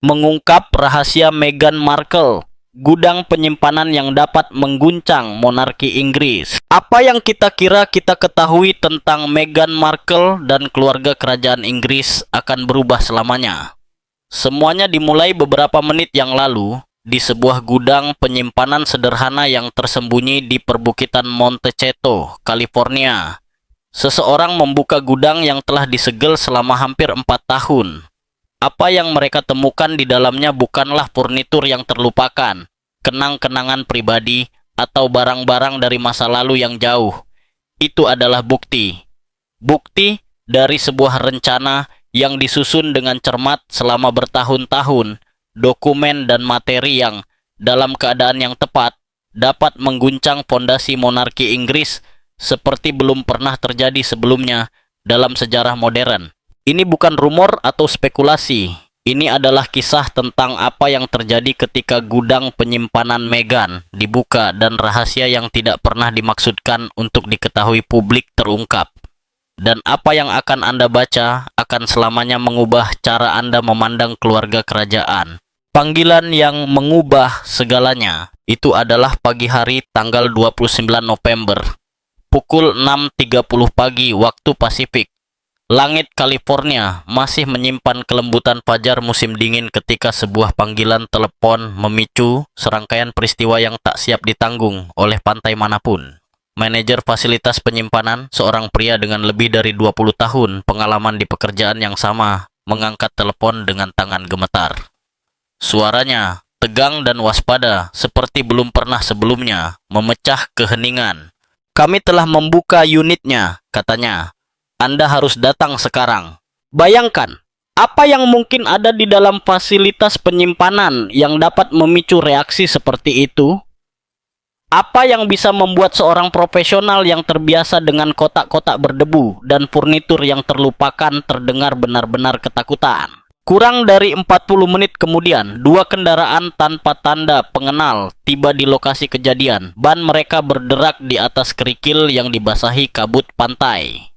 Mengungkap rahasia Meghan Markle, gudang penyimpanan yang dapat mengguncang monarki Inggris. Apa yang kita kira kita ketahui tentang Meghan Markle dan keluarga kerajaan Inggris akan berubah selamanya. Semuanya dimulai beberapa menit yang lalu di sebuah gudang penyimpanan sederhana yang tersembunyi di perbukitan Montecito, California. Seseorang membuka gudang yang telah disegel selama hampir 4 tahun. Apa yang mereka temukan di dalamnya bukanlah furnitur yang terlupakan, kenang-kenangan pribadi, atau barang-barang dari masa lalu yang jauh. Itu adalah bukti. Bukti dari sebuah rencana yang disusun dengan cermat selama bertahun-tahun, dokumen dan materi yang, dalam keadaan yang tepat, dapat mengguncang fondasi monarki Inggris seperti belum pernah terjadi sebelumnya dalam sejarah modern. Ini bukan rumor atau spekulasi. Ini adalah kisah tentang apa yang terjadi ketika gudang penyimpanan Meghan dibuka dan rahasia yang tidak pernah dimaksudkan untuk diketahui publik terungkap. Dan apa yang akan Anda baca akan selamanya mengubah cara Anda memandang keluarga kerajaan. Panggilan yang mengubah segalanya itu adalah pagi hari tanggal 29 November, pukul 6.30 pagi waktu Pasifik. Langit California masih menyimpan kelembutan fajar musim dingin ketika sebuah panggilan telepon memicu serangkaian peristiwa yang tak siap ditanggung oleh pantai manapun. Manajer fasilitas penyimpanan, seorang pria dengan lebih dari 20 tahun pengalaman di pekerjaan yang sama, mengangkat telepon dengan tangan gemetar. Suaranya tegang dan waspada seperti belum pernah sebelumnya, memecah keheningan. "Kami telah membuka unitnya," katanya. "Anda harus datang sekarang." Bayangkan, apa yang mungkin ada di dalam fasilitas penyimpanan yang dapat memicu reaksi seperti itu? Apa yang bisa membuat seorang profesional yang terbiasa dengan kotak-kotak berdebu dan furnitur yang terlupakan terdengar benar-benar ketakutan? Kurang dari 40 menit kemudian, dua kendaraan tanpa tanda pengenal tiba di lokasi kejadian. Ban mereka berderak di atas kerikil yang dibasahi kabut pantai.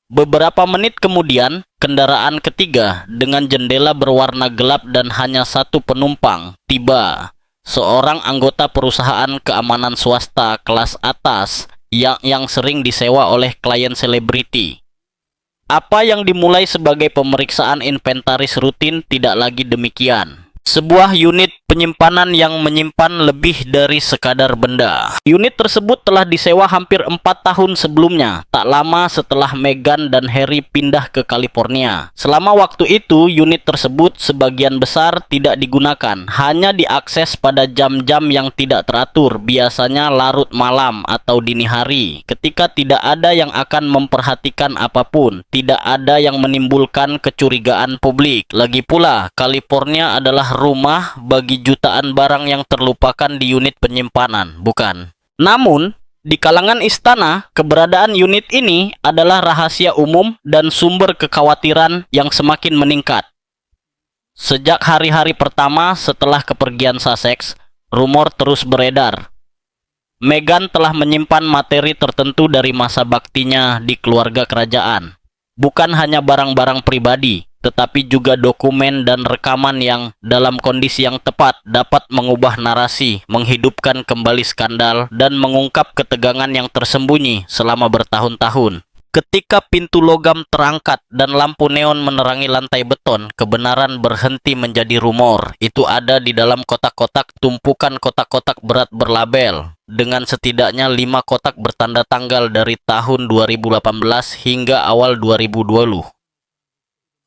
Beberapa menit kemudian, kendaraan ketiga dengan jendela berwarna gelap dan hanya satu penumpang tiba. Seorang anggota perusahaan keamanan swasta kelas atas yang sering disewa oleh klien selebriti. Apa yang dimulai sebagai pemeriksaan inventaris rutin tidak lagi demikian. Sebuah unit penyimpanan yang menyimpan lebih dari sekadar benda. Unit tersebut telah disewa hampir 4 tahun sebelumnya, tak lama setelah Meghan dan Harry pindah ke California. Selama waktu itu, unit tersebut sebagian besar tidak digunakan, hanya diakses pada jam-jam yang tidak teratur, biasanya larut malam atau dini hari, ketika tidak ada yang akan memperhatikan apapun, tidak ada yang menimbulkan kecurigaan publik. Lagi pula, California adalah rumah bagi jutaan barang yang terlupakan di unit penyimpanan, bukan? Namun, di kalangan istana, keberadaan unit ini adalah rahasia umum dan sumber kekhawatiran yang semakin meningkat. Sejak hari-hari pertama setelah kepergian Sussex, rumor terus beredar. Meghan telah menyimpan materi tertentu dari masa baktinya di keluarga kerajaan. Bukan hanya barang-barang pribadi, tetapi juga dokumen dan rekaman yang dalam kondisi yang tepat dapat mengubah narasi, menghidupkan kembali skandal, dan mengungkap ketegangan yang tersembunyi selama bertahun-tahun. Ketika pintu logam terangkat dan lampu neon menerangi lantai beton, kebenaran berhenti menjadi rumor. Itu ada di dalam kotak-kotak, tumpukan kotak-kotak berat berlabel, dengan setidaknya 5 kotak bertanda tanggal dari tahun 2018 hingga awal 2020.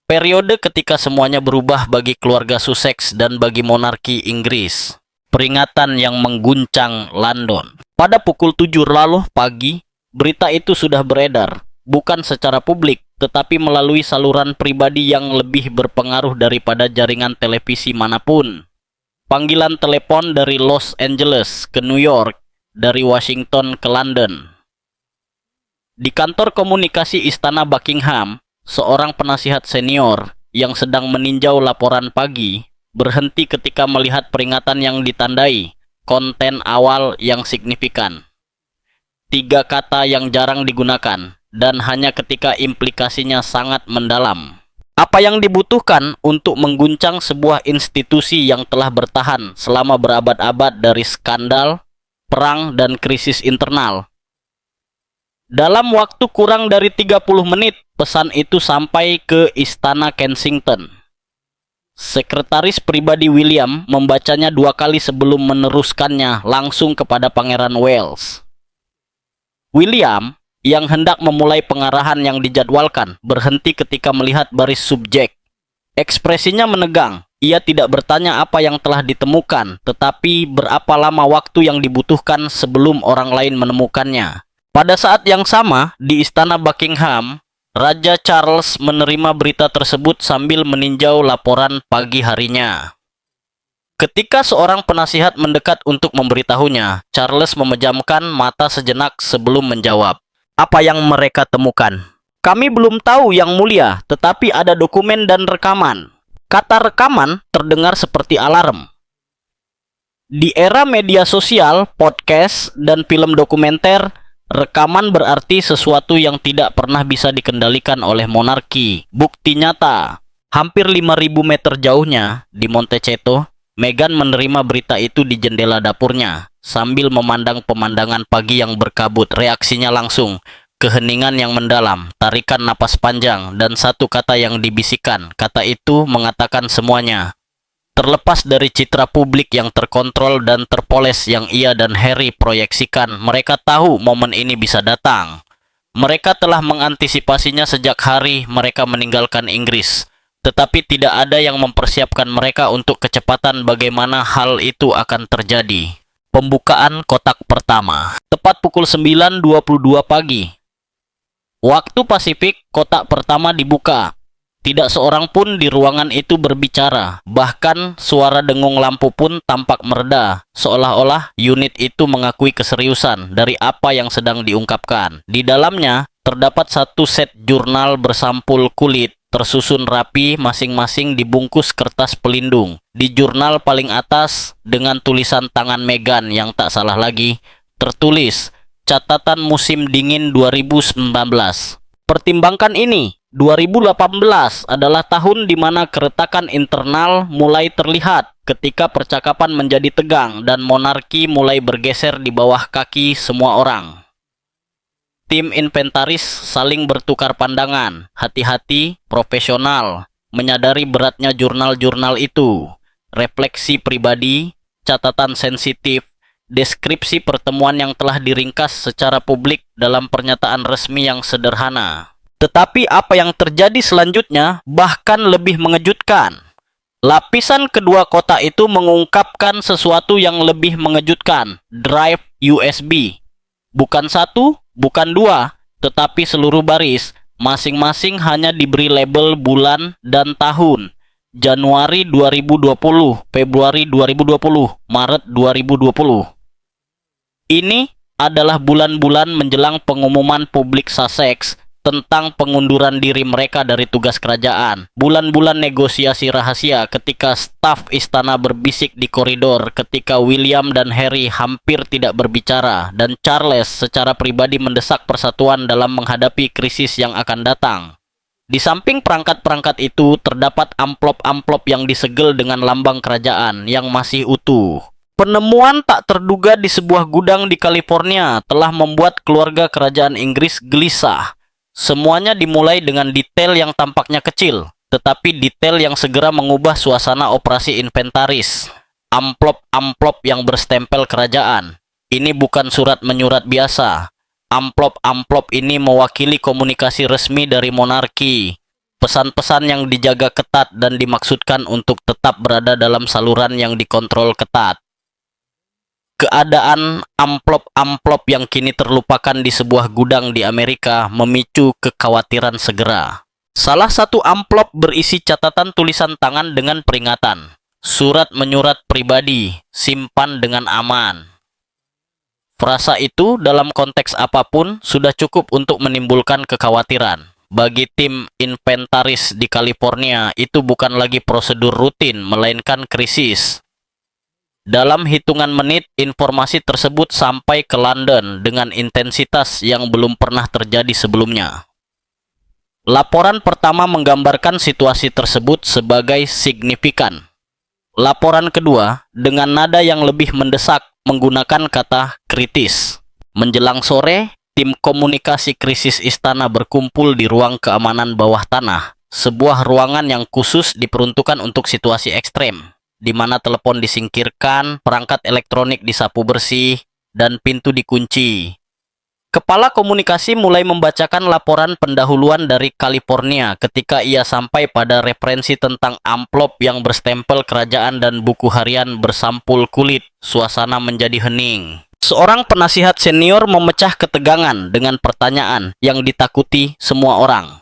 Periode ketika semuanya berubah bagi keluarga Sussex dan bagi monarki Inggris. Peringatan yang mengguncang London. Pada pukul 7 lalu pagi, berita itu sudah beredar. Bukan secara publik, tetapi melalui saluran pribadi yang lebih berpengaruh daripada jaringan televisi manapun. Panggilan telepon dari Los Angeles ke New York, dari Washington ke London. Di kantor komunikasi Istana Buckingham, seorang penasihat senior yang sedang meninjau laporan pagi berhenti ketika melihat peringatan yang ditandai konten awal yang signifikan. 3 kata yang jarang digunakan dan hanya ketika implikasinya sangat mendalam. Apa yang dibutuhkan untuk mengguncang sebuah institusi yang telah bertahan selama berabad-abad dari skandal, perang, dan krisis internal? Dalam waktu kurang dari 30 menit, pesan itu sampai ke Istana Kensington. Sekretaris pribadi William membacanya 2 kali sebelum meneruskannya langsung kepada Pangeran Wales. William yang hendak memulai pengarahan yang dijadwalkan berhenti ketika melihat baris subjek. Ekspresinya menegang. Ia tidak bertanya apa yang telah ditemukan, tetapi berapa lama waktu yang dibutuhkan sebelum orang lain menemukannya. Pada saat yang sama, di Istana Buckingham, Raja Charles menerima berita tersebut sambil meninjau laporan pagi harinya. Ketika seorang penasihat mendekat untuk memberitahunya, Charles memejamkan mata sejenak sebelum menjawab. Apa yang mereka temukan? Kami belum tahu, Yang Mulia, tetapi ada dokumen dan rekaman. Kata rekaman terdengar seperti alarm. Di era media sosial, podcast, dan film dokumenter, rekaman berarti sesuatu yang tidak pernah bisa dikendalikan oleh monarki. Bukti nyata, hampir 5.000 meter jauhnya, di Montecito, Meghan menerima berita itu di jendela dapurnya. Sambil memandang pemandangan pagi yang berkabut, reaksinya langsung. Keheningan yang mendalam, tarikan napas panjang, dan satu kata yang dibisikkan. Kata itu mengatakan semuanya. Terlepas dari citra publik yang terkontrol dan terpoles yang ia dan Harry proyeksikan, mereka tahu momen ini bisa datang. Mereka telah mengantisipasinya sejak hari mereka meninggalkan Inggris. Tetapi tidak ada yang mempersiapkan mereka untuk kecepatan bagaimana hal itu akan terjadi. Pembukaan kotak pertama. Tepat pukul 9.22 pagi. Waktu Pasifik, kotak pertama dibuka. Tidak seorang pun di ruangan itu berbicara. Bahkan suara dengung lampu pun tampak mereda. Seolah-olah unit itu mengakui keseriusan dari apa yang sedang diungkapkan. Di dalamnya terdapat satu set jurnal bersampul kulit. Tersusun rapi masing-masing dibungkus kertas pelindung. Di jurnal paling atas dengan tulisan tangan Meghan yang tak salah lagi, tertulis catatan musim dingin 2019. Pertimbangkan ini, 2018 adalah tahun di mana keretakan internal mulai terlihat ketika percakapan menjadi tegang dan monarki mulai bergeser di bawah kaki semua orang. Tim inventaris saling bertukar pandangan, hati-hati, profesional, menyadari beratnya jurnal-jurnal itu, refleksi pribadi, catatan sensitif, deskripsi pertemuan yang telah diringkas secara publik dalam pernyataan resmi yang sederhana. Tetapi apa yang terjadi selanjutnya bahkan lebih mengejutkan. Lapisan kedua kotak itu mengungkapkan sesuatu yang lebih mengejutkan, drive USB. Bukan satu, bukan dua, tetapi seluruh baris, masing-masing hanya diberi label bulan dan tahun. Januari 2020, Februari 2020, Maret 2020. Ini adalah bulan-bulan menjelang pengumuman publik Sussex tentang pengunduran diri mereka dari tugas kerajaan. Bulan-bulan negosiasi rahasia ketika staf istana berbisik di koridor ketika William dan Harry hampir tidak berbicara dan Charles secara pribadi mendesak persatuan dalam menghadapi krisis yang akan datang. Di samping perangkat-perangkat itu terdapat amplop-amplop yang disegel dengan lambang kerajaan yang masih utuh. Penemuan tak terduga di sebuah gudang di California telah membuat keluarga kerajaan Inggris gelisah. Semuanya dimulai dengan detail yang tampaknya kecil, tetapi detail yang segera mengubah suasana operasi inventaris. Amplop-amplop yang berstempel kerajaan. Ini bukan surat menyurat biasa. Amplop-amplop ini mewakili komunikasi resmi dari monarki. Pesan-pesan yang dijaga ketat dan dimaksudkan untuk tetap berada dalam saluran yang dikontrol ketat. Keadaan amplop-amplop yang kini terlupakan di sebuah gudang di Amerika memicu kekhawatiran segera. Salah satu amplop berisi catatan tulisan tangan dengan peringatan. Surat menyurat pribadi, simpan dengan aman. Frasa itu dalam konteks apapun sudah cukup untuk menimbulkan kekhawatiran. Bagi tim inventaris di California, itu bukan lagi prosedur rutin, melainkan krisis. Dalam hitungan menit, informasi tersebut sampai ke London dengan intensitas yang belum pernah terjadi sebelumnya. Laporan pertama menggambarkan situasi tersebut sebagai signifikan. Laporan kedua, dengan nada yang lebih mendesak, menggunakan kata kritis. Menjelang sore, tim komunikasi krisis istana berkumpul di ruang keamanan bawah tanah, sebuah ruangan yang khusus diperuntukkan untuk situasi ekstrem, di mana telepon disingkirkan, perangkat elektronik disapu bersih, dan pintu dikunci. Kepala komunikasi mulai membacakan laporan pendahuluan dari California ketika ia sampai pada referensi tentang amplop yang berstempel kerajaan dan buku harian bersampul kulit. Suasana menjadi hening. Seorang penasihat senior memecah ketegangan dengan pertanyaan yang ditakuti semua orang.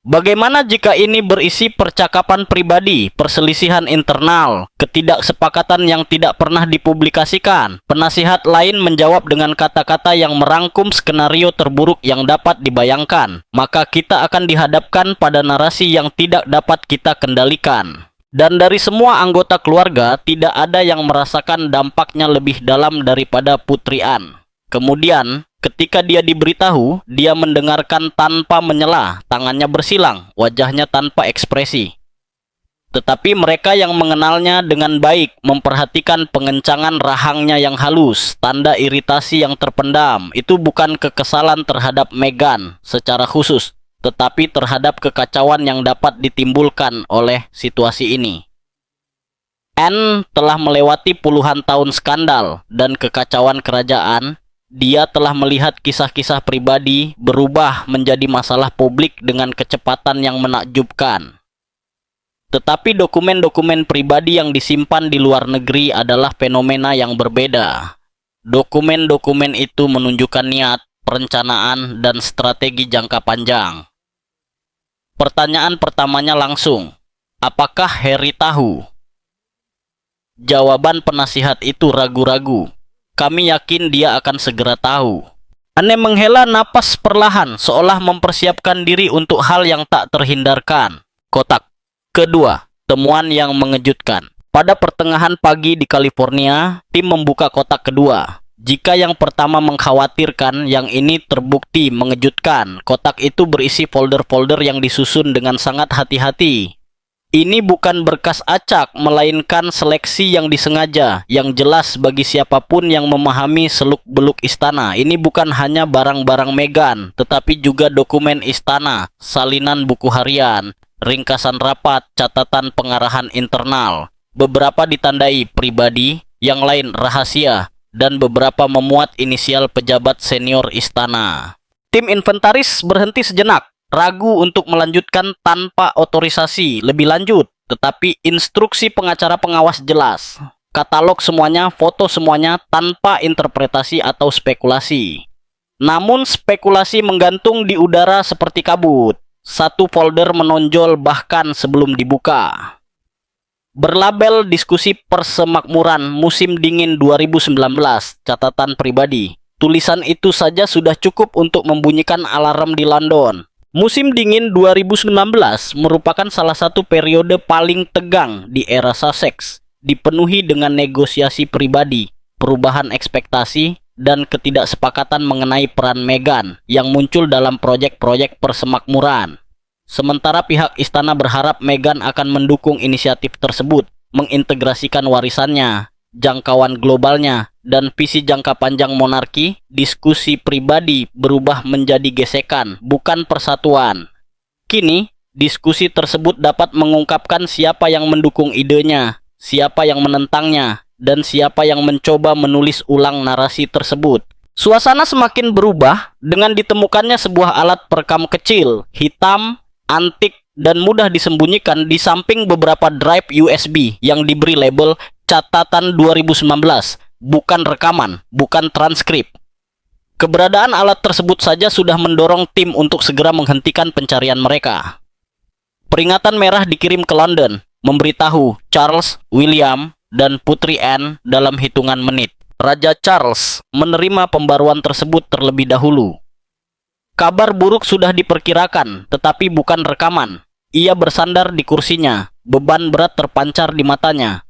Bagaimana jika ini berisi percakapan pribadi, perselisihan internal, ketidaksepakatan yang tidak pernah dipublikasikan? Penasihat lain menjawab dengan kata-kata yang merangkum skenario terburuk yang dapat dibayangkan. Maka kita akan dihadapkan pada narasi yang tidak dapat kita kendalikan. Dan dari semua anggota keluarga, tidak ada yang merasakan dampaknya lebih dalam daripada Putri Anne. Kemudian, ketika dia diberitahu, dia mendengarkan tanpa menyela, tangannya bersilang, wajahnya tanpa ekspresi. Tetapi mereka yang mengenalnya dengan baik memperhatikan pengencangan rahangnya yang halus, tanda iritasi yang terpendam. Itu bukan kekesalan terhadap Meghan secara khusus, tetapi terhadap kekacauan yang dapat ditimbulkan oleh situasi ini. Anne telah melewati puluhan tahun skandal dan kekacauan kerajaan. Dia telah melihat kisah-kisah pribadi berubah menjadi masalah publik dengan kecepatan yang menakjubkan. Tetapi dokumen-dokumen pribadi yang disimpan di luar negeri adalah fenomena yang berbeda. Dokumen-dokumen itu menunjukkan niat, perencanaan, dan strategi jangka panjang. Pertanyaan pertamanya langsung, apakah Harry tahu? Jawaban penasihat itu ragu-ragu. Kami yakin dia akan segera tahu. Anne menghela napas perlahan, seolah mempersiapkan diri untuk hal yang tak terhindarkan. Kotak. Kedua, temuan yang mengejutkan. Pada pertengahan pagi di California, tim membuka kotak kedua. Jika yang pertama mengkhawatirkan, yang ini terbukti mengejutkan. Kotak itu berisi folder-folder yang disusun dengan sangat hati-hati. Ini bukan berkas acak, melainkan seleksi yang disengaja, yang jelas bagi siapapun yang memahami seluk-beluk istana. Ini bukan hanya barang-barang Meghan, tetapi juga dokumen istana, salinan buku harian, ringkasan rapat, catatan pengarahan internal. Beberapa ditandai pribadi, yang lain rahasia, dan beberapa memuat inisial pejabat senior istana. Tim inventaris berhenti sejenak, ragu untuk melanjutkan tanpa otorisasi lebih lanjut, tetapi instruksi pengacara pengawas jelas. Katalog semuanya, foto semuanya, tanpa interpretasi atau spekulasi. Namun spekulasi menggantung di udara seperti kabut. Satu folder menonjol bahkan sebelum dibuka. Berlabel diskusi persemakmuran musim dingin 2019, catatan pribadi. Tulisan itu saja sudah cukup untuk membunyikan alarm di London. Musim dingin 2019 merupakan salah satu periode paling tegang di era Sussex, dipenuhi dengan negosiasi pribadi, perubahan ekspektasi, dan ketidaksepakatan mengenai peran Meghan yang muncul dalam proyek-proyek persemakmuran. Sementara pihak istana berharap Meghan akan mendukung inisiatif tersebut, mengintegrasikan warisannya, jangkauan globalnya, dan visi jangka panjang monarki, diskusi pribadi berubah menjadi gesekan, bukan persatuan. Kini, diskusi tersebut dapat mengungkapkan siapa yang mendukung idenya, siapa yang menentangnya, dan siapa yang mencoba menulis ulang narasi tersebut. Suasana semakin berubah dengan ditemukannya sebuah alat perekam kecil, hitam, antik, dan mudah disembunyikan di samping beberapa drive USB yang diberi label catatan 2019, bukan rekaman, bukan transkrip. Keberadaan alat tersebut saja sudah mendorong tim untuk segera menghentikan pencarian mereka. Peringatan merah dikirim ke London, memberitahu Charles, William, dan Putri Anne dalam hitungan menit. Raja Charles menerima pembaruan tersebut terlebih dahulu. Kabar buruk sudah diperkirakan, tetapi bukan rekaman. Ia bersandar di kursinya, beban berat terpancar di matanya.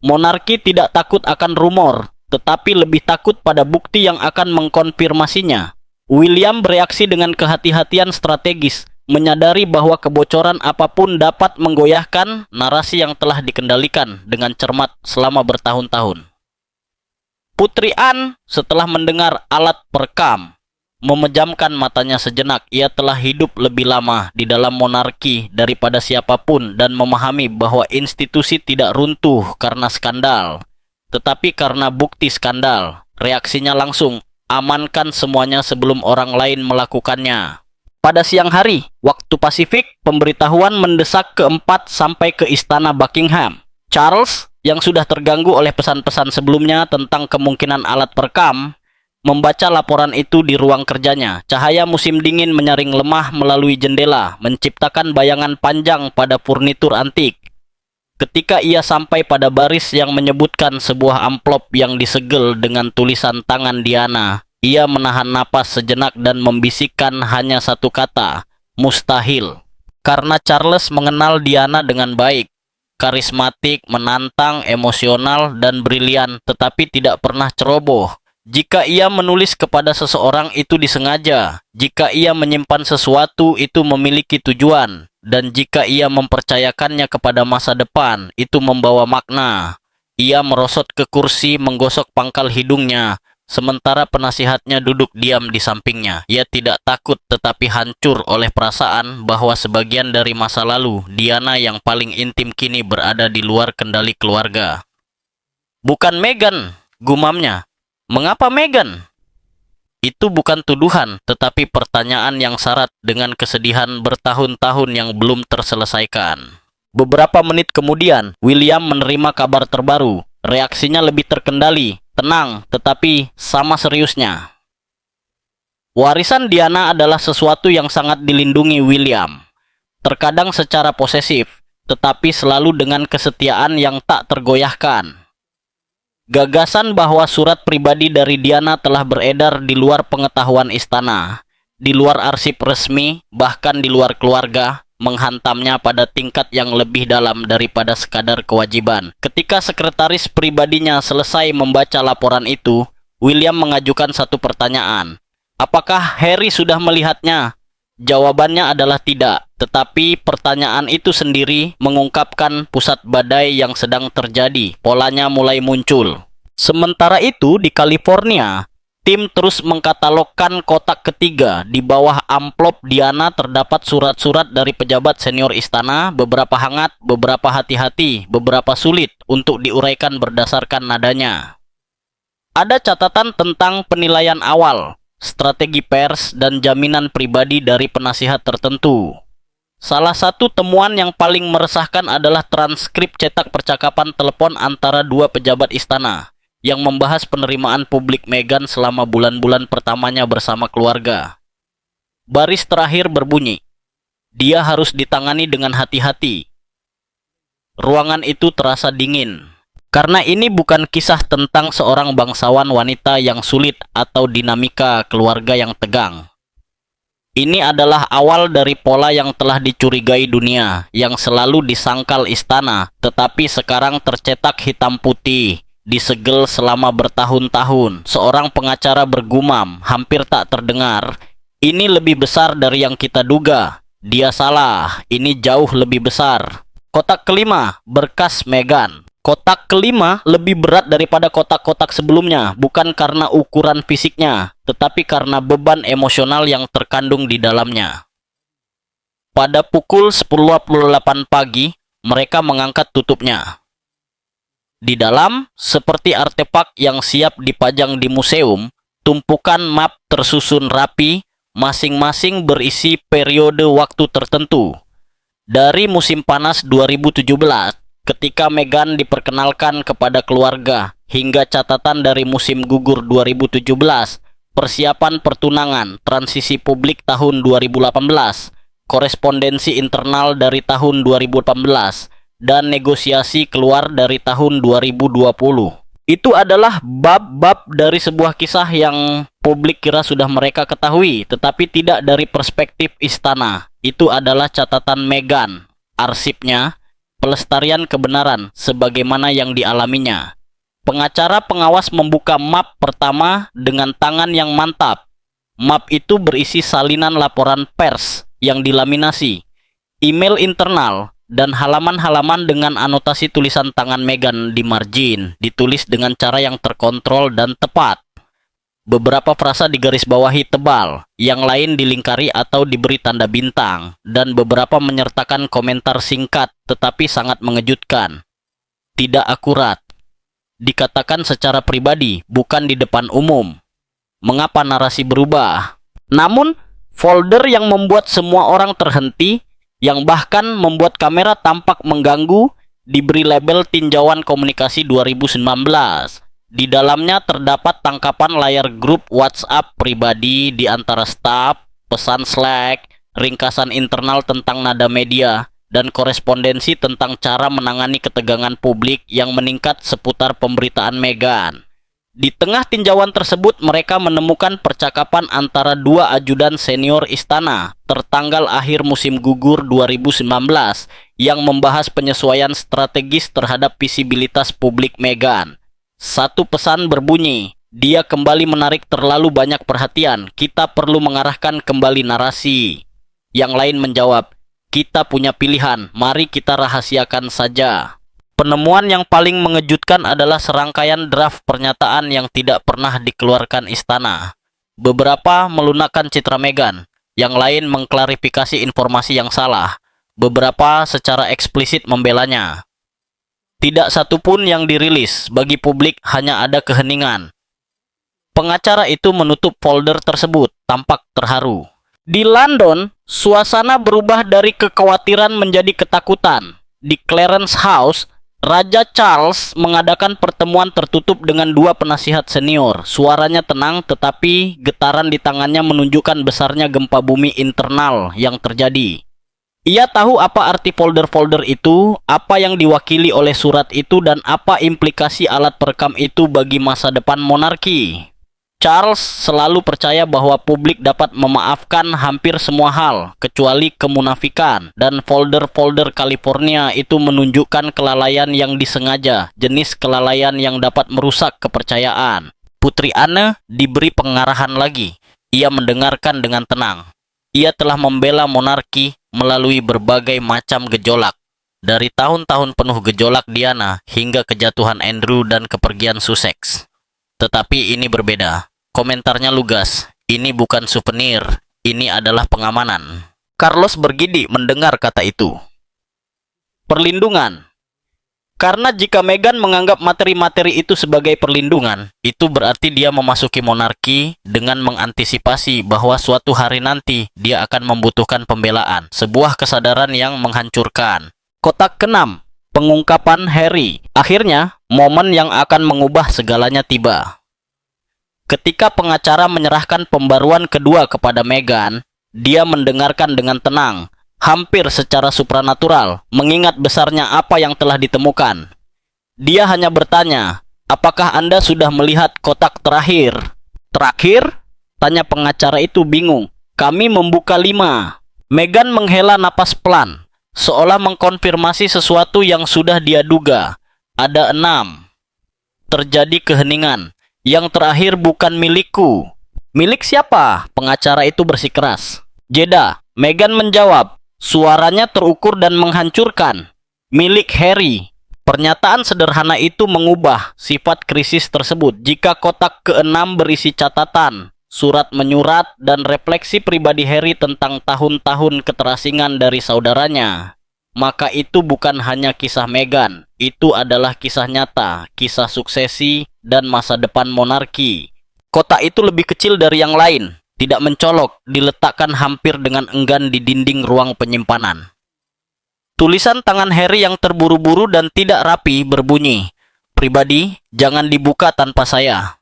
Monarki tidak takut akan rumor, tetapi lebih takut pada bukti yang akan mengkonfirmasinya. William bereaksi dengan kehati-hatian strategis. menyadari bahwa kebocoran apapun dapat menggoyahkan narasi yang telah dikendalikan dengan cermat selama bertahun-tahun. Putri An setelah mendengar alat perekam, memejamkan matanya sejenak. Ia telah hidup lebih lama di dalam monarki daripada siapapun dan memahami bahwa institusi tidak runtuh karena skandal, tetapi karena bukti skandal. Reaksinya langsung, amankan semuanya sebelum orang lain melakukannya. Pada siang hari, waktu Pasifik, pemberitahuan mendesak keempat sampai ke istana Buckingham. Charles, yang sudah terganggu oleh pesan-pesan sebelumnya tentang kemungkinan alat perekam, membaca laporan itu di ruang kerjanya. Cahaya musim dingin menyaring lemah melalui jendela, menciptakan bayangan panjang pada furnitur antik. Ketika ia sampai pada baris yang menyebutkan sebuah amplop yang disegel dengan tulisan tangan Diana, ia menahan napas sejenak dan membisikkan hanya satu kata, mustahil. Karena Charles mengenal Diana dengan baik, karismatik, menantang, emosional, dan brilian, tetapi tidak pernah ceroboh. Jika ia menulis kepada seseorang itu disengaja, jika ia menyimpan sesuatu itu memiliki tujuan, dan jika ia mempercayakannya kepada masa depan itu membawa makna. Ia merosot ke kursi, menggosok pangkal hidungnya, sementara penasihatnya duduk diam di sampingnya. Ia tidak takut tetapi hancur oleh perasaan bahwa sebagian dari masa lalu Diana yang paling intim kini berada di luar kendali keluarga. Bukan Meghan, gumamnya. Mengapa Meghan? Itu bukan tuduhan, tetapi pertanyaan yang syarat dengan kesedihan bertahun-tahun yang belum terselesaikan. Beberapa menit kemudian, William menerima kabar terbaru. Reaksinya lebih terkendali, tenang, tetapi sama seriusnya. Warisan Diana adalah sesuatu yang sangat dilindungi William. Terkadang secara posesif, tetapi selalu dengan kesetiaan yang tak tergoyahkan. Gagasan bahwa surat pribadi dari Diana telah beredar di luar pengetahuan istana, di luar arsip resmi, bahkan di luar keluarga, menghantamnya pada tingkat yang lebih dalam daripada sekadar kewajiban. Ketika sekretaris pribadinya selesai membaca laporan itu, William mengajukan satu pertanyaan. Apakah Harry sudah melihatnya? Jawabannya adalah tidak, tetapi pertanyaan itu sendiri mengungkapkan pusat badai yang sedang terjadi. Polanya mulai muncul. Sementara itu, di California, tim terus mengkatalogkan kotak ketiga. Di bawah amplop Diana terdapat surat-surat dari pejabat senior istana, beberapa hangat, beberapa hati-hati, beberapa sulit untuk diuraikan berdasarkan nadanya. Ada catatan tentang penilaian awal, strategi pers, dan jaminan pribadi dari penasihat tertentu. Salah satu temuan yang paling meresahkan adalah transkrip cetak percakapan telepon antara dua pejabat istana yang membahas penerimaan publik Meghan selama bulan-bulan pertamanya bersama keluarga. Baris terakhir berbunyi, "Dia harus ditangani dengan hati-hati." Ruangan itu terasa dingin. Karena ini bukan kisah tentang seorang bangsawan wanita yang sulit atau dinamika keluarga yang tegang. Ini adalah awal dari pola yang telah dicurigai dunia, yang selalu disangkal istana, tetapi sekarang tercetak hitam putih, disegel selama bertahun-tahun. Seorang pengacara bergumam, hampir tak terdengar, "Ini lebih besar dari yang kita duga. Dia salah, ini jauh lebih besar." Kotak kelima, berkas Meghan. Kotak kelima lebih berat daripada kotak-kotak sebelumnya, bukan karena ukuran fisiknya, tetapi karena beban emosional yang terkandung di dalamnya. Pada pukul 10.28 pagi, mereka mengangkat tutupnya. Di dalam, seperti artefak yang siap dipajang di museum, tumpukan map tersusun rapi, masing-masing berisi periode waktu tertentu. Dari musim panas 2017, ketika Meghan diperkenalkan kepada keluarga, hingga catatan dari musim gugur 2017, persiapan pertunangan, transisi publik tahun 2018, korespondensi internal dari tahun 2018, dan negosiasi keluar dari tahun 2020. Itu adalah bab-bab dari sebuah kisah yang publik kira sudah mereka ketahui, tetapi tidak dari perspektif istana. Itu adalah catatan Meghan, arsipnya, pelestarian kebenaran sebagaimana yang dialaminya. Pengacara pengawas membuka map pertama dengan tangan yang mantap. Map itu berisi salinan laporan pers yang dilaminasi, email internal, dan halaman-halaman dengan anotasi tulisan tangan Meghan di margin ditulis dengan cara yang terkontrol dan tepat. Beberapa frasa digarisbawahi tebal, yang lain dilingkari atau diberi tanda bintang, dan beberapa menyertakan komentar singkat tetapi sangat mengejutkan. Tidak akurat. Dikatakan secara pribadi, bukan di depan umum. Mengapa narasi berubah? Namun, folder yang membuat semua orang terhenti, yang bahkan membuat kamera tampak mengganggu, diberi label tinjauan komunikasi 2019. Di dalamnya terdapat tangkapan layar grup WhatsApp pribadi di antara staf, pesan Slack, ringkasan internal tentang nada media, dan korespondensi tentang cara menangani ketegangan publik yang meningkat seputar pemberitaan Meghan. Di tengah tinjauan tersebut, mereka menemukan percakapan antara dua ajudan senior istana tertanggal akhir musim gugur 2019 yang membahas penyesuaian strategis terhadap visibilitas publik Meghan. Satu pesan berbunyi, dia kembali menarik terlalu banyak perhatian, kita perlu mengarahkan kembali narasi. Yang lain menjawab, kita punya pilihan, mari kita rahasiakan saja. Penemuan yang paling mengejutkan adalah serangkaian draft pernyataan yang tidak pernah dikeluarkan istana. Beberapa melunakkan citra Meghan, yang lain mengklarifikasi informasi yang salah, beberapa secara eksplisit membelanya. Tidak satu pun yang dirilis, bagi publik hanya ada keheningan. Pengacara itu menutup folder tersebut, tampak terharu. Di London, suasana berubah dari kekhawatiran menjadi ketakutan. Di Clarence House, Raja Charles mengadakan pertemuan tertutup dengan dua penasihat senior. Suaranya tenang, tetapi getaran di tangannya menunjukkan besarnya gempa bumi internal yang terjadi. Ia tahu apa arti folder-folder itu, apa yang diwakili oleh surat itu, dan apa implikasi alat perekam itu bagi masa depan monarki. Charles selalu percaya bahwa publik dapat memaafkan hampir semua hal, kecuali kemunafikan, dan folder-folder California itu menunjukkan kelalaian yang disengaja, jenis kelalaian yang dapat merusak kepercayaan. Putri Anne diberi pengarahan lagi. Ia mendengarkan dengan tenang. Ia telah membela monarki melalui berbagai macam gejolak. Dari tahun-tahun penuh gejolak Diana hingga kejatuhan Andrew dan kepergian Sussex. Tetapi ini berbeda. Komentarnya lugas. Ini bukan souvenir. Ini adalah pengamanan. Carlos bergidik mendengar kata itu. Perlindungan. Karena jika Meghan menganggap materi-materi itu sebagai perlindungan, itu berarti dia memasuki monarki dengan mengantisipasi bahwa suatu hari nanti dia akan membutuhkan pembelaan. Sebuah kesadaran yang menghancurkan. Kotak ke-6. Pengungkapan Harry. Akhirnya, momen yang akan mengubah segalanya tiba. Ketika pengacara menyerahkan pembaruan kedua kepada Meghan, dia mendengarkan dengan tenang, hampir secara supranatural, mengingat besarnya apa yang telah ditemukan. Dia hanya bertanya, apakah Anda sudah melihat kotak terakhir? Terakhir? Tanya pengacara itu bingung. Kami membuka 5. Meghan menghela napas pelan, seolah mengkonfirmasi sesuatu yang sudah dia duga. Ada 6. Terjadi keheningan. Yang terakhir bukan milikku. Milik siapa? Pengacara itu bersikeras. Jeda. Meghan menjawab. Suaranya terukur dan menghancurkan. Milik Harry. Pernyataan sederhana itu mengubah sifat krisis tersebut. Jika kotak ke-6 berisi catatan, surat menyurat, dan refleksi pribadi Harry tentang tahun-tahun keterasingan dari saudaranya, maka itu bukan hanya kisah Meghan. Itu adalah kisah nyata, kisah suksesi, dan masa depan monarki. Kotak itu lebih kecil dari yang lain, tidak mencolok, diletakkan hampir dengan enggan di dinding ruang penyimpanan. Tulisan tangan Harry yang terburu-buru dan tidak rapi berbunyi, "Pribadi, jangan dibuka tanpa saya."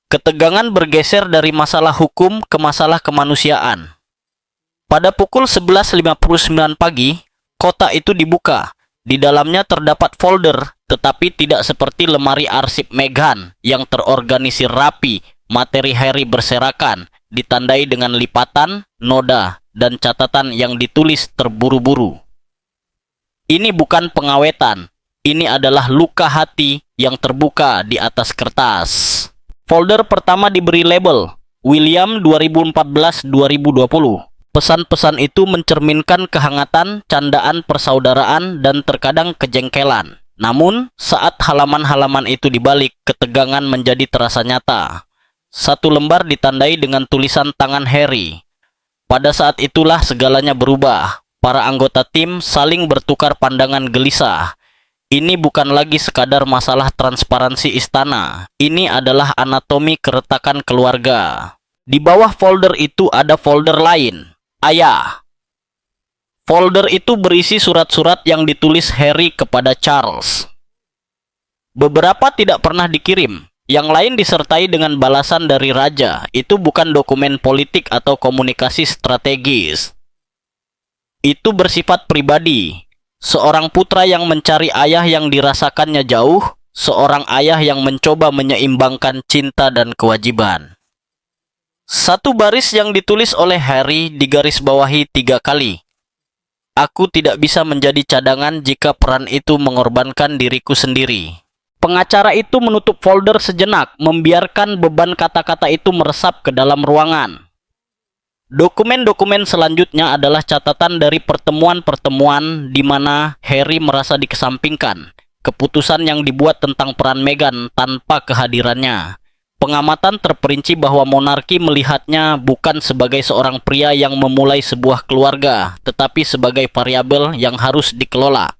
Ketegangan bergeser dari masalah hukum ke masalah kemanusiaan. Pada pukul 11.59 pagi, kotak itu dibuka. Di dalamnya terdapat folder, tetapi tidak seperti lemari arsip Meghan yang terorganisir rapi. Materi Harry berserakan, ditandai dengan lipatan, noda, dan catatan yang ditulis terburu-buru. Ini bukan pengawetan, ini adalah luka hati yang terbuka di atas kertas. Folder pertama diberi label William 2014-2020. Pesan-pesan itu mencerminkan kehangatan, candaan persaudaraan, dan terkadang kejengkelan. Namun, saat halaman-halaman itu dibalik, ketegangan menjadi terasa nyata. Satu lembar ditandai dengan tulisan tangan Harry. Pada saat itulah segalanya berubah. Para anggota tim saling bertukar pandangan gelisah. Ini bukan lagi sekadar masalah transparansi istana. Ini adalah anatomi keretakan keluarga. Di bawah folder itu ada folder lain. Ayah. Folder itu berisi surat-surat yang ditulis Harry kepada Charles. Beberapa tidak pernah dikirim. Yang lain disertai dengan balasan dari raja. Itu bukan dokumen politik atau komunikasi strategis. Itu bersifat pribadi. Seorang putra yang mencari ayah yang dirasakannya jauh. Seorang ayah yang mencoba menyeimbangkan cinta dan kewajiban. Satu baris yang ditulis oleh Harry digarisbawahi 3 kali. Aku tidak bisa menjadi cadangan jika peran itu mengorbankan diriku sendiri. Pengacara itu menutup folder sejenak, membiarkan beban kata-kata itu meresap ke dalam ruangan. Dokumen-dokumen selanjutnya adalah catatan dari pertemuan-pertemuan di mana Harry merasa dikesampingkan. Keputusan yang dibuat tentang peran Meghan tanpa kehadirannya. Pengamatan terperinci bahwa monarki melihatnya bukan sebagai seorang pria yang memulai sebuah keluarga, tetapi sebagai variabel yang harus dikelola.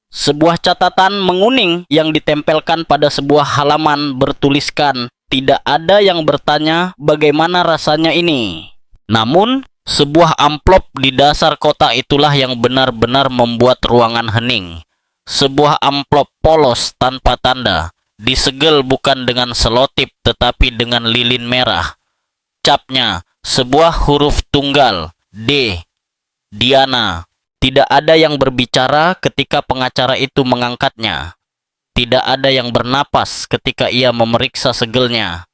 Sebuah catatan menguning yang ditempelkan pada sebuah halaman bertuliskan, tidak ada yang bertanya bagaimana rasanya ini. Namun, sebuah amplop di dasar kotak itulah yang benar-benar membuat ruangan hening. Sebuah amplop polos tanpa tanda. Disegel bukan dengan selotip tetapi dengan lilin merah. Capnya sebuah huruf tunggal, D. Diana. Tidak ada yang berbicara ketika pengacara itu mengangkatnya. Tidak ada yang bernapas ketika ia memeriksa segelnya.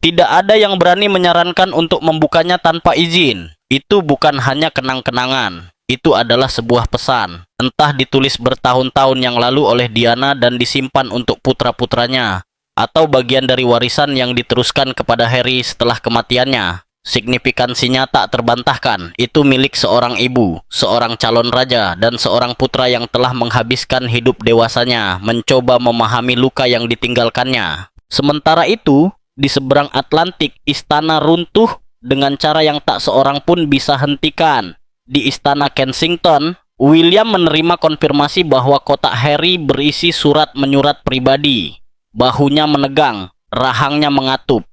Tidak ada yang berani menyarankan untuk membukanya tanpa izin. Itu bukan hanya kenang-kenangan. Itu adalah sebuah pesan. Entah ditulis bertahun-tahun yang lalu oleh Diana dan disimpan untuk putra-putranya, atau bagian dari warisan yang diteruskan kepada Harry setelah kematiannya. Signifikansinya tak terbantahkan. Itu milik seorang ibu, seorang calon raja, dan seorang putra yang telah menghabiskan hidup dewasanya mencoba memahami luka yang ditinggalkannya. Sementara itu, di seberang Atlantik, istana runtuh dengan cara yang tak seorang pun bisa hentikan. Di istana Kensington, William menerima konfirmasi bahwa kotak Harry berisi surat menyurat pribadi. Bahunya menegang, rahangnya mengatup.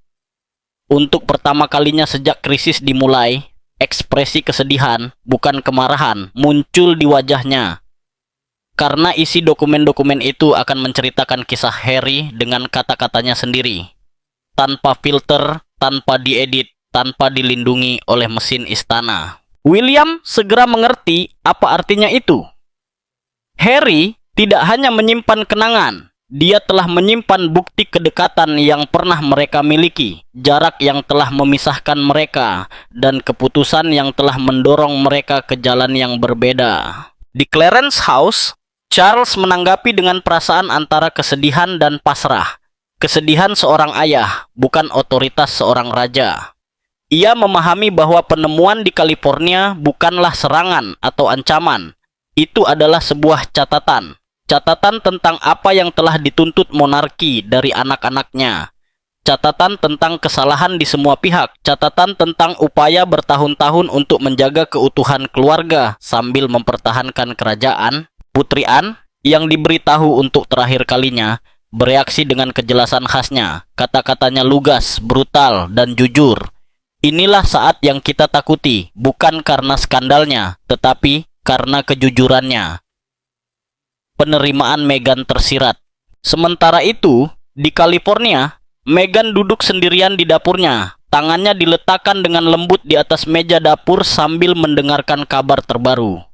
Untuk pertama kalinya sejak krisis dimulai, ekspresi kesedihan, bukan kemarahan, muncul di wajahnya. Karena isi dokumen-dokumen itu akan menceritakan kisah Harry dengan kata-katanya sendiri. Tanpa filter, tanpa diedit, tanpa dilindungi oleh mesin istana. William segera mengerti apa artinya itu. Harry tidak hanya menyimpan kenangan, dia telah menyimpan bukti kedekatan yang pernah mereka miliki, jarak yang telah memisahkan mereka, dan keputusan yang telah mendorong mereka ke jalan yang berbeda. Di Clarence House, Charles menanggapi dengan perasaan antara kesedihan dan pasrah. Kesedihan seorang ayah, bukan otoritas seorang raja. Ia memahami bahwa penemuan di California bukanlah serangan atau ancaman. Itu adalah sebuah catatan. Catatan tentang apa yang telah dituntut monarki dari anak-anaknya. Catatan tentang kesalahan di semua pihak. Catatan tentang upaya bertahun-tahun untuk menjaga keutuhan keluarga sambil mempertahankan kerajaan. Putri Anne yang diberitahu untuk terakhir kalinya bereaksi dengan kejelasan khasnya. Kata-katanya lugas, brutal, dan jujur. Inilah saat yang kita takuti, bukan karena skandalnya, tetapi karena kejujurannya. Penerimaan Meghan tersirat. Sementara itu, di California, Meghan duduk sendirian di dapurnya. Tangannya diletakkan dengan lembut di atas meja dapur sambil mendengarkan kabar terbaru.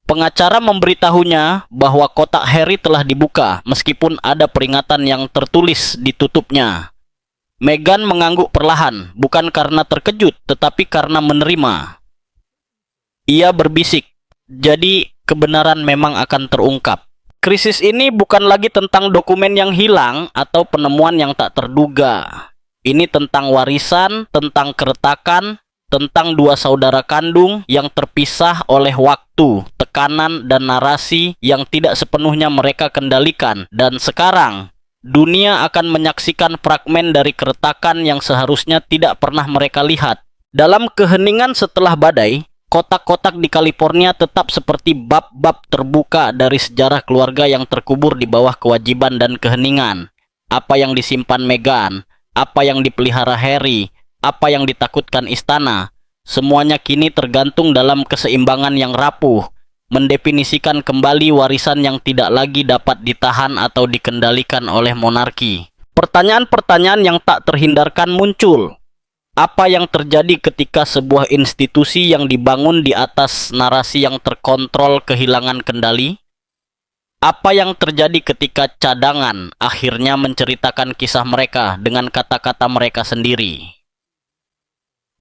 Pengacara memberitahunya bahwa kotak Harry telah dibuka, meskipun ada peringatan yang tertulis di tutupnya. Meghan mengangguk perlahan, bukan karena terkejut, tetapi karena menerima. Ia berbisik, jadi kebenaran memang akan terungkap. Krisis ini bukan lagi tentang dokumen yang hilang atau penemuan yang tak terduga. Ini tentang warisan, tentang keretakan, tentang dua saudara kandung yang terpisah oleh waktu, tekanan, dan narasi yang tidak sepenuhnya mereka kendalikan. Dan sekarang, dunia akan menyaksikan fragmen dari keretakan yang seharusnya tidak pernah mereka lihat. Dalam keheningan setelah badai, kotak-kotak di California tetap seperti bab-bab terbuka dari sejarah keluarga yang terkubur di bawah kewajiban dan keheningan. Apa yang disimpan Meghan, apa yang dipelihara Harry, apa yang ditakutkan istana, semuanya kini tergantung dalam keseimbangan yang rapuh, mendefinisikan kembali warisan yang tidak lagi dapat ditahan atau dikendalikan oleh monarki. Pertanyaan-pertanyaan yang tak terhindarkan muncul. Apa yang terjadi ketika sebuah institusi yang dibangun di atas narasi yang terkontrol kehilangan kendali? Apa yang terjadi ketika cadangan akhirnya menceritakan kisah mereka dengan kata-kata mereka sendiri?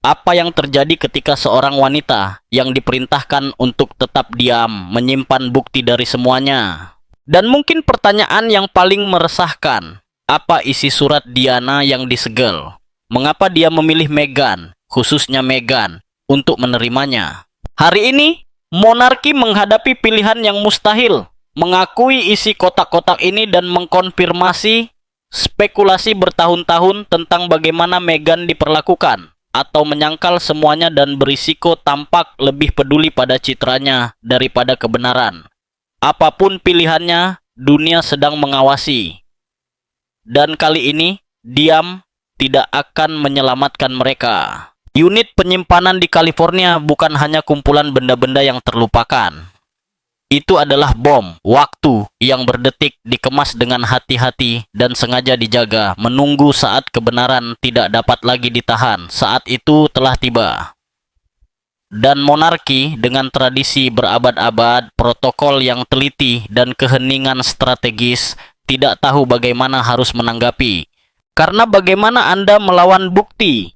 Apa yang terjadi ketika seorang wanita yang diperintahkan untuk tetap diam, menyimpan bukti dari semuanya? Dan mungkin pertanyaan yang paling meresahkan, apa isi surat Diana yang disegel? Mengapa dia memilih Meghan, khususnya Meghan, untuk menerimanya? Hari ini, monarki menghadapi pilihan yang mustahil, mengakui isi kotak-kotak ini dan mengkonfirmasi spekulasi bertahun-tahun tentang bagaimana Meghan diperlakukan, atau menyangkal semuanya dan berisiko tampak lebih peduli pada citranya daripada kebenaran. Apapun pilihannya, dunia sedang mengawasi. Dan kali ini, diam tidak akan menyelamatkan mereka. Unit penyimpanan di California bukan hanya kumpulan benda-benda yang terlupakan. Itu adalah bom waktu yang berdetik, dikemas dengan hati-hati dan sengaja dijaga, menunggu saat kebenaran tidak dapat lagi ditahan. Saat itu telah tiba. Dan monarki dengan tradisi berabad-abad, protokol yang teliti, dan keheningan strategis tidak tahu bagaimana harus menanggapi. Karena bagaimana Anda melawan bukti?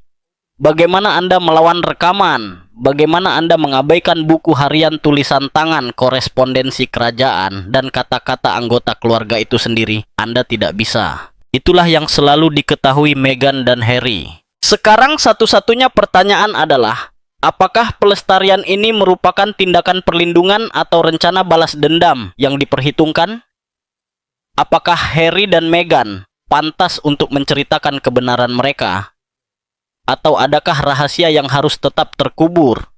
Bagaimana Anda melawan rekaman? Bagaimana Anda mengabaikan buku harian tulisan tangan korespondensi kerajaan dan kata-kata anggota keluarga itu sendiri? Anda tidak bisa. Itulah yang selalu diketahui Meghan dan Harry. Sekarang satu-satunya pertanyaan adalah, apakah pelestarian ini merupakan tindakan perlindungan atau rencana balas dendam yang diperhitungkan? Apakah Harry dan Meghan pantas untuk menceritakan kebenaran mereka? Atau adakah rahasia yang harus tetap terkubur?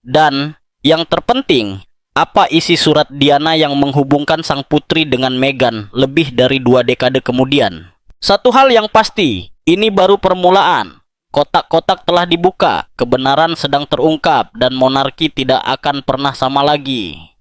Dan yang terpenting, apa isi surat Diana yang menghubungkan sang putri dengan Meghan lebih dari 2 dekade kemudian? Satu hal yang pasti, ini baru permulaan. Kotak-kotak telah dibuka, kebenaran sedang terungkap, dan monarki tidak akan pernah sama lagi.